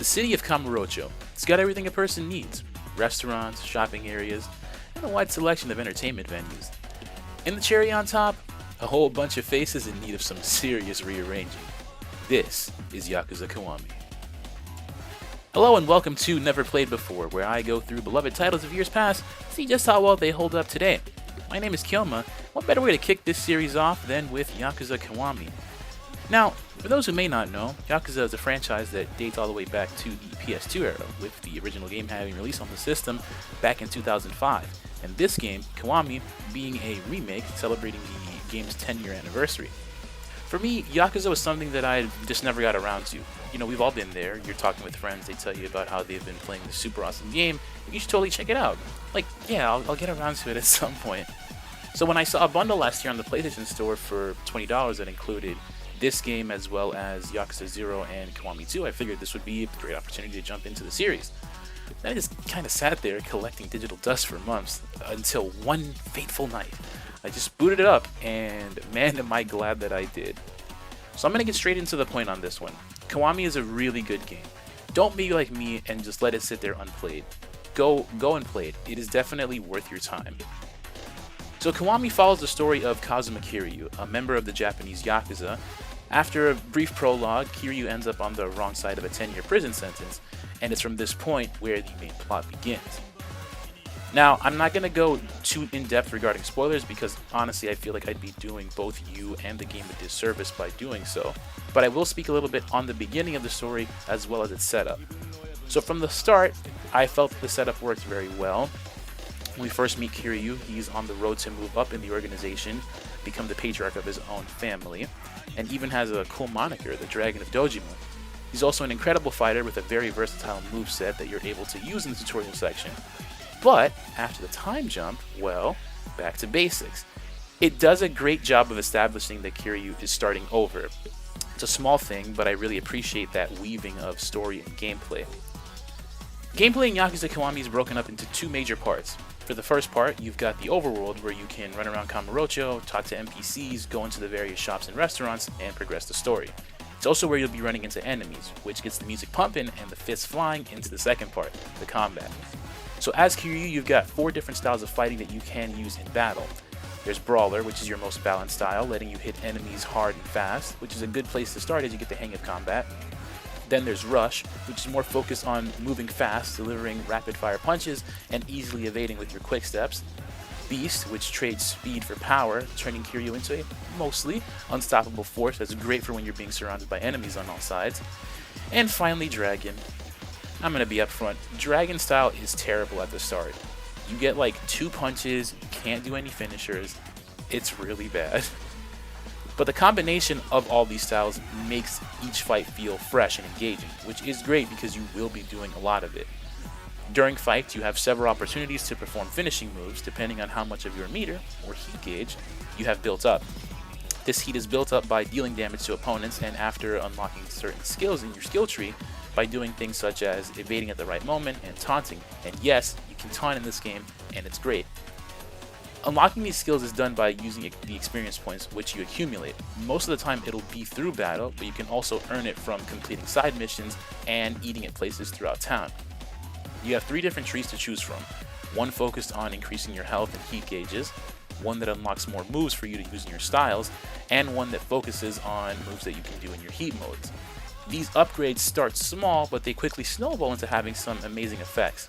The city of Kamurocho. It's got everything a person needs. Restaurants, shopping areas, and a wide selection of entertainment venues. And the cherry on top, a whole bunch of faces in need of some serious rearranging. This is Yakuza Kiwami. Hello and welcome to Never Played Before, where I go through beloved titles of years past to see just how well they hold up today. My name is Kyoma. What better way to kick this series off than with Yakuza Kiwami? Now, for those who may not know, Yakuza is a franchise that dates all the way back to the PS2 era, with the original game having released on the system back in 2005, and this game, Kiwami, being a remake celebrating the game's 10-year anniversary. For me, Yakuza was something that I just never got around to. You know, we've all been there. You're talking with friends, they tell you about how they've been playing this super awesome game. You should totally check it out. Like, yeah, I'll get around to it at some point. So when I saw a bundle last year on the PlayStation Store for $20 that included this game as well as Yakuza 0 and Kiwami 2, I figured this would be a great opportunity to jump into the series. Then I just kind of sat there collecting digital dust for months until one fateful night. I just booted it up, and man, am I glad that I did. So I'm going to get straight into the point on this one. Kiwami is a really good game. Don't be like me and just let it sit there unplayed. Go and play it. It is definitely worth your time. So Kiwami follows the story of Kazuma Kiryu, a member of the Japanese Yakuza. After a brief prologue, Kiryu ends up on the wrong side of a 10-year prison sentence, and it's from this point where the main plot begins. Now, I'm not going to go too in-depth regarding spoilers because honestly I feel like I'd be doing both you and the game a disservice by doing so, but I will speak a little bit on the beginning of the story as well as its setup. So from the start, I felt the setup worked very well. When we first meet Kiryu, he's on the road to move up in the organization, become the patriarch of his own family, and even has a cool moniker, the Dragon of Dojima. He's also an incredible fighter with a very versatile moveset that you're able to use in the tutorial section. But after the time jump, well, back to basics. It does a great job of establishing that Kiryu is starting over. It's a small thing, but I really appreciate that weaving of story and gameplay. Gameplay in Yakuza Kiwami is broken up into two major parts. For the first part, you've got the overworld where you can run around Kamurocho, talk to NPCs, go into the various shops and restaurants, and progress the story. It's also where you'll be running into enemies, which gets the music pumping and the fists flying into the second part, the combat. So as Kiryu, you've got 4 different styles of fighting that you can use in battle. There's Brawler, which is your most balanced style, letting you hit enemies hard and fast, which is a good place to start as you get the hang of combat. Then there's Rush, which is more focused on moving fast, delivering rapid fire punches, and easily evading with your quick steps. Beast, which trades speed for power, turning Kiryu into a mostly unstoppable force that's great for when you're being surrounded by enemies on all sides. And finally Dragon. I'm gonna be upfront, Dragon style is terrible at the start. You get like 2 punches, you can't do any finishers, it's really bad. But the combination of all these styles makes each fight feel fresh and engaging, which is great because you will be doing a lot of it. During fights, you have several opportunities to perform finishing moves depending on how much of your meter, or heat gauge, you have built up. This heat is built up by dealing damage to opponents and after unlocking certain skills in your skill tree by doing things such as evading at the right moment and taunting. And yes, you can taunt in this game, and it's great. Unlocking these skills is done by using the experience points which you accumulate. Most of the time it'll be through battle, but you can also earn it from completing side missions and eating at places throughout town. You have 3 different trees to choose from. One focused on increasing your health and heat gauges, one that unlocks more moves for you to use in your styles, and one that focuses on moves that you can do in your heat modes. These upgrades start small, but they quickly snowball into having some amazing effects.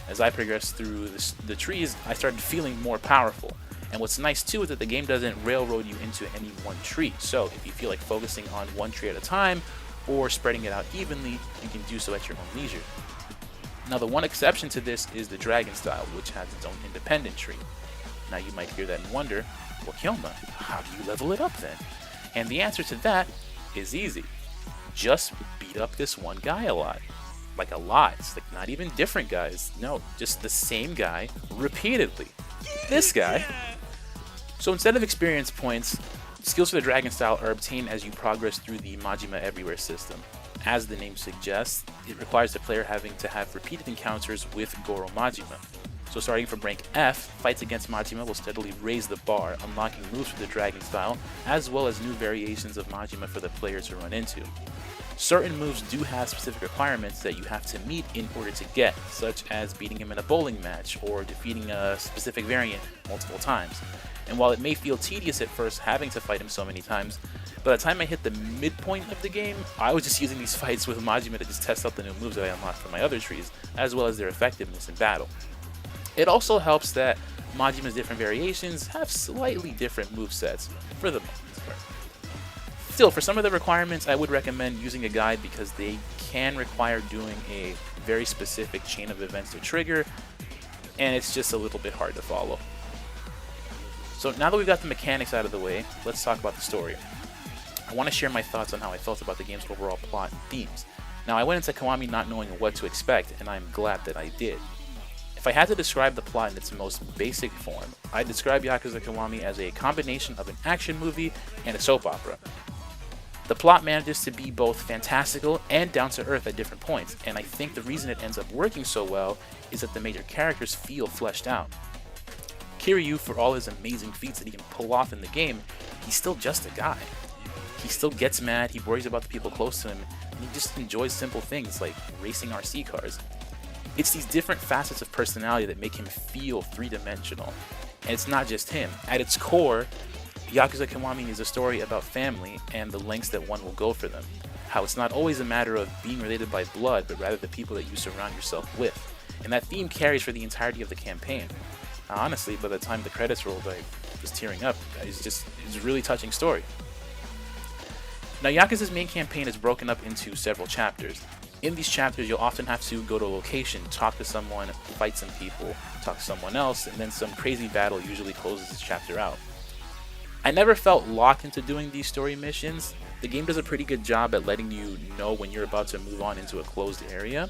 As I progressed through the trees, I started feeling more powerful. And what's nice too is that the game doesn't railroad you into any one tree. So if you feel like focusing on one tree at a time or spreading it out evenly, you can do so at your own leisure. Now the one exception to this is the Dragon style, which has its own independent tree. Now you might hear that and wonder, well Kyoma, how do you level it up then? And the answer to that is easy. Just beat up this one guy a lot. Like a lot. It's like not even different guys. No, just the same guy repeatedly. This guy. So instead of experience points, skills for the Dragon style are obtained as you progress through the Majima Everywhere system. As the name suggests, it requires the player having to have repeated encounters with Goro Majima. So starting from rank F, fights against Majima will steadily raise the bar, unlocking moves for the Dragon style, as well as new variations of Majima for the player to run into. Certain moves do have specific requirements that you have to meet in order to get, such as beating him in a bowling match or defeating a specific variant multiple times. And while it may feel tedious at first having to fight him so many times, by the time I hit the midpoint of the game, I was just using these fights with Majima to just test out the new moves that I unlocked from my other trees, as well as their effectiveness in battle. It also helps that Majima's different variations have slightly different movesets, for the most part. Still, for some of the requirements, I would recommend using a guide because they can require doing a very specific chain of events to trigger, and it's just a little bit hard to follow. So now that we've got the mechanics out of the way, let's talk about the story. I want to share my thoughts on how I felt about the game's overall plot and themes. Now, I went into Kiwami not knowing what to expect, and I'm glad that I did. If I had to describe the plot in its most basic form, I'd describe Yakuza Kiwami as a combination of an action movie and a soap opera. The plot manages to be both fantastical and down-to-earth at different points, and I think the reason it ends up working so well is that the major characters feel fleshed out. Kiryu, for all his amazing feats that he can pull off in the game, he's still just a guy. He still gets mad, he worries about the people close to him, and he just enjoys simple things like racing RC cars. It's these different facets of personality that make him feel three-dimensional. And it's not just him. At its core, Yakuza Kiwami is a story about family and the lengths that one will go for them. How it's not always a matter of being related by blood, but rather the people that you surround yourself with. And that theme carries for the entirety of the campaign. Now, honestly, by the time the credits rolled, I was tearing up. It's a really touching story. Now, Yakuza's main campaign is broken up into several chapters. In these chapters, you'll often have to go to a location, talk to someone, fight some people, talk to someone else, and then some crazy battle usually closes this chapter out. I never felt locked into doing these story missions. The game does a pretty good job at letting you know when you're about to move on into a closed area.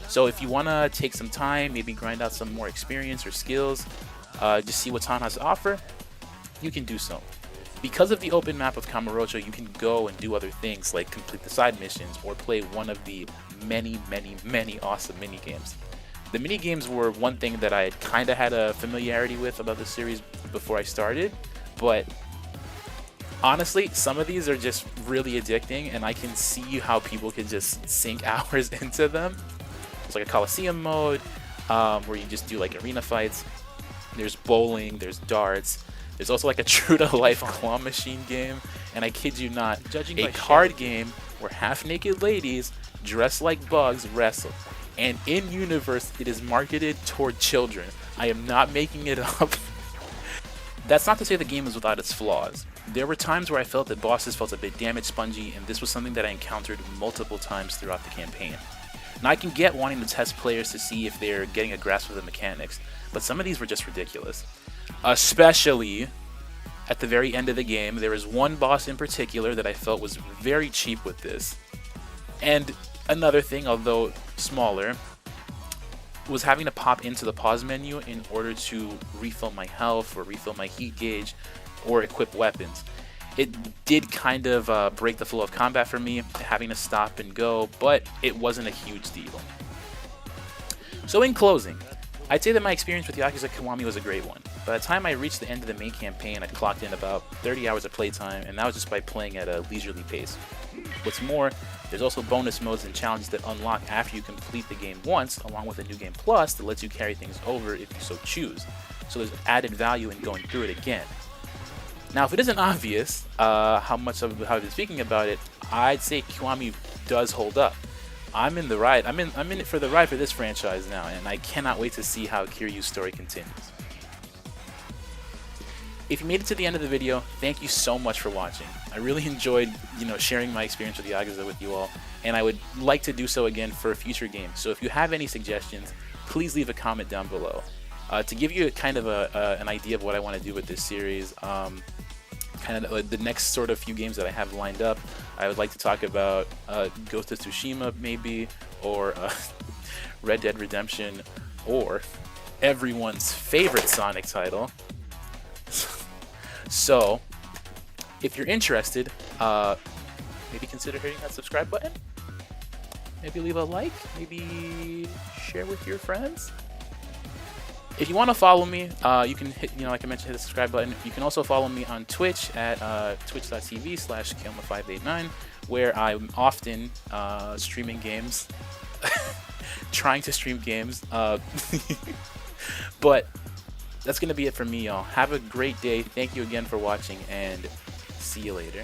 So if you want to take some time, maybe grind out some more experience or skills, just see what town has to offer, you can do so. Because of the open map of Kamurocho, you can go and do other things like complete the side missions or play one of the many awesome minigames. The minigames were one thing that I kind of had a familiarity with about the series before I started, but honestly, some of these are just really addicting, and I can see how people can just sink hours into them. There's like a Coliseum mode where you just do like arena fights. There's bowling, there's darts. There's also like a true-to-life claw machine game, and I kid you not, a card game where half-naked ladies dressed like bugs wrestle. And in universe, it is marketed toward children. I am not making it up. That's not to say the game is without its flaws. There were times where I felt that bosses felt a bit damage spongy, and this was something that I encountered multiple times throughout the campaign. Now, I can get wanting to test players to see if they're getting a grasp of the mechanics, but some of these were just ridiculous. Especially at the very end of the game, there was one boss in particular that I felt was very cheap with this. And another thing, although smaller, was having to pop into the pause menu in order to refill my health or refill my heat gauge or equip weapons. It did kind of break the flow of combat for me, having to stop and go, but it wasn't a huge deal. So in closing, I'd say that my experience with Yakuza Kiwami was a great one. By the time I reached the end of the main campaign, I clocked in about 30 hours of playtime, and that was just by playing at a leisurely pace. What's more, there's also bonus modes and challenges that unlock after you complete the game once, along with a new game plus that lets you carry things over if you so choose. So there's added value in going through it again. Now, if it isn't obvious how I've been speaking about it, I'd say Kiwami does hold up. I'm in the ride. I'm in it for the ride for this franchise now, and I cannot wait to see how Kiryu's story continues. If you made it to the end of the video, thank you so much for watching. I really enjoyed, sharing my experience with Yakuza with you all, and I would like to do so again for a future game. So if you have any suggestions, please leave a comment down below. To give you kind of an idea of what I want to do with this series, kind of the next sort of few games that I have lined up, I would like to talk about Ghost of Tsushima maybe, or Red Dead Redemption, or everyone's favorite Sonic title. So, if you're interested, maybe consider hitting that subscribe button. Maybe leave a like. Maybe share with your friends. If you want to follow me, you can hit, like I mentioned, hit the subscribe button. You can also follow me on Twitch at twitch.tv/Kilma589, where I'm often streaming games, trying to stream games. But that's going to be it for me, y'all. Have a great day. Thank you again for watching, and see you later.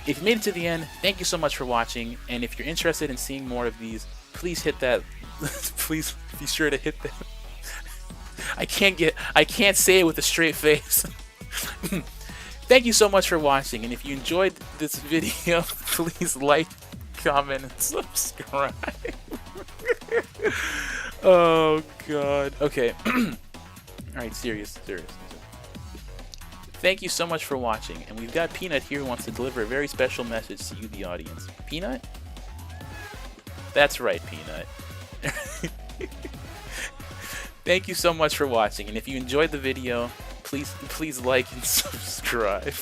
If you made it to the end, thank you so much for watching, and if you're interested in seeing more of these, please hit that, please be sure to hit that. I can't say it with a straight face. Thank you so much for watching, and if you enjoyed this video, please like, comment, and subscribe. Oh god. Okay. Alright, serious. Thank you so much for watching, and we've got Peanut here who wants to deliver a very special message to you, the audience. Peanut? That's right, Peanut. Thank you so much for watching, and if you enjoyed the video, please like and subscribe.